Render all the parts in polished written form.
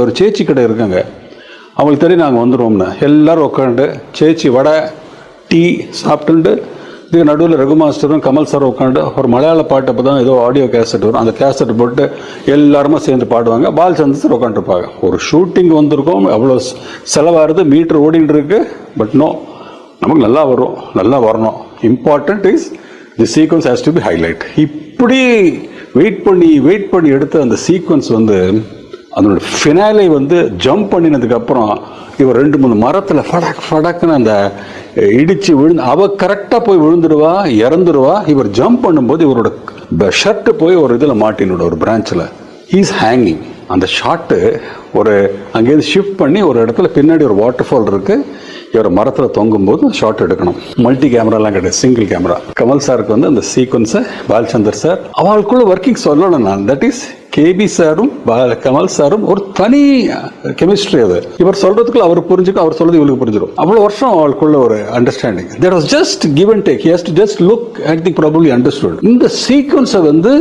ஒரு சேச்சி கடை இருக்காங்க, அவங்களுக்கு தெரியும் நாங்கள் வந்துடுவோம்னு. எல்லோரும் உட்காந்து சேச்சி வடை டீ சாப்பிட்டுட்டு இதுக்கு நடுவில் ரகு மாஸ்டரும் கமல் சார் உட்காந்து ஒரு மலையாள பாட்டு அப்போ தான் ஏதோ ஆடியோ கேசட் வரும், அந்த கேசட் போட்டு எல்லாருமே சேர்ந்து பாடுவாங்க. பாலச்சந்தர் சார் உட்காந்துருப்பாங்க. ஒரு ஷூட்டிங் வந்திருக்கோம், அவ்வளோ செலவாகிறது, மீட்டர் ஓடிட்டு இருக்கு. பட் நோ, நமக்கு நல்லா வரும், நல்லா வரணும். Important is the sequence has to be highlight. இப்படி வெயிட் பண்ணி எடுத்த அந்த சீக்வன்ஸ் வந்து அதனோட ஃபினாலை வந்து ஜம்ப் பண்ணினதுக்கப்புறம் இவர் 2-3 மரத்தில் ஃபடக்குன்னு அந்த இடிச்சு விழுந்து அவ கரெக்டாக போய் விழுந்துருவா, இறந்துருவா. இவர் ஜம்ப் பண்ணும்போது இவரோட ஷர்ட்டு போய் ஒரு இதில் மாட்டினோட ஒரு பிரான்ச்சில் ஹீஸ் ஹேங்கிங். அந்த ஷாட்டு ஒரு அங்கேருந்து ஷிஃப்ட் பண்ணி ஒரு இடத்துல பின்னாடி ஒரு வாட்டர் ஃபால் இருக்கு, இவர் மரத்தில் தொங்கும் போது ஷாட் எடுக்கணும். மல்டி கேமராலாம் கிடையாது, சிங்கிள் கேமரா. கமல் சாருக்கு வந்து அந்த சீக்வன்ஸை பாலச்சந்தர் சார் அவளுக்குள்ள ஒர்க்கிங் சொல்லணும் நான். தட் இஸ் கேபி சாரும் கமல் சாரும் ஒரு தனி கெமிஸ்ட்ரி. அது இவர் சொல்றதுக்குள்ள அவர் புரிஞ்சுக்கும், அவர் சொல்றது இவருக்கு புரிஞ்சிடும். அவ்வளவு வருஷம் அவளுக்குள்ள ஒரு understanding. That was just give and take. He has to just look at the probably understood. இந்த சீக்வன்ஸை வந்து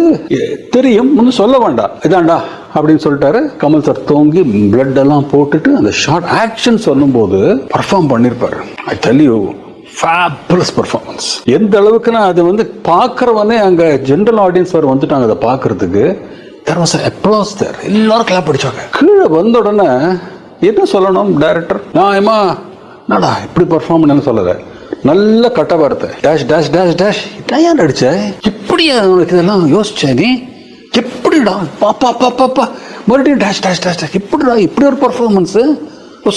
தெரியும், ஒன்றும் சொல்ல வேண்டாம், இதாண்டா அப்படின்னு சொல்லிட்டாரு. கமல் சார் தோங்கி பிளட் எல்லாம் போட்டுட்டு அந்த ஷார்ட் ஆக்ஷன் சொல்லும் போது பர்ஃபார்ம் பண்ணிருப்பாரு. I tell you, fabulous performance. எந்த அளவுக்குன்னா அது வந்து பார்க்கறவனே அங்க ஜெனரல் ஆடியன்ஸ் வர வந்துட்டாங்க அதை பார்க்கறதுக்கு. there was an applause there. எல்லாரும் கிளாப் அடிச்சாங்க. கீழே வந்த உடனே என்ன சொல்லணும் டைரக்டர், நான் என்னடா இப்படி பர்ஃபார்ம் பண்ணு சொல்லல, நல்ல கட்ட வார்த்தை டேஷ் டேஷ் டேஷ் டேஷ். ஏன் அடிச்ச இப்படி உனக்கு இதெல்லாம் யோசிச்ச நீ, எப்படிடா பாப்பா பாப்பா மறுபடியும் டேஷ் டேஷ் டேஷ் டேஷ், எப்படிடா இப்படி ஒரு பர்ஃபார்மன்ஸ்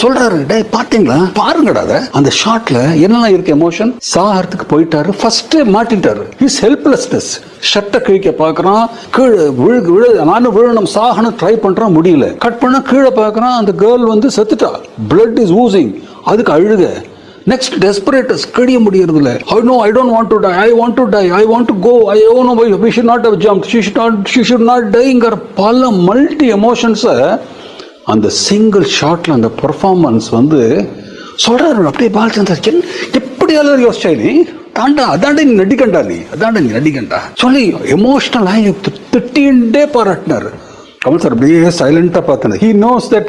சொல்றாரு. டே பாத்தீங்களா, பாருங்கடா அந்த ஷாட்ல என்னெல்லாம் இருக்கு எமோஷன். சாகறதுக்கு போயிட்டாரு, ஃபர்ஸ்ட் மாட்டிட்டாரு. His helplessness. ஷர்ட்டை கிழிக்க பாக்குறான், கீழே விழு நானும் விழணும் சாகணும் ட்ரை பண்றான், முடியல. கட் பண்ண கீழே பாக்குறான், அந்த கேர்ள் வந்து செத்துட்டா, பிளட் இஸ் ஊசிங். அதுக்கு அழுக. நெக்ஸ்ட் டெஸ்பரேட்டஸ், கடிய முடியறது இல்ல. I don't want to die, I want to die, I want to go, we should not have jumped, she should not die. பல மல்டி எமோஷன்ஸ் அந்த சிங்கிள் ஷாட்ல அந்த பெர்ஃபார்மன்ஸ் வந்து சொல்றாரு. அப்படியே பாலச்சந்தர் எப்படி எல்லாரும் யோசிச்சா நீ தாண்டா, அதாண்ட நீ நடிகண்டா, நீ அதாண்ட நீ நடிகண்டா சொல்லி எமோஷனல் ஆகி திட்டின்டே பாராட்டினாரு. கமல் சார் அப்படியே சைலண்டா பார்த்தாரு. He knows that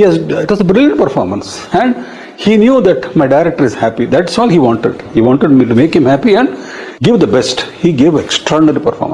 it was a brilliant performance and he knew that my director is happy. That's all he wanted. He wanted me to make him happy and give the best. He gave extraordinary performance.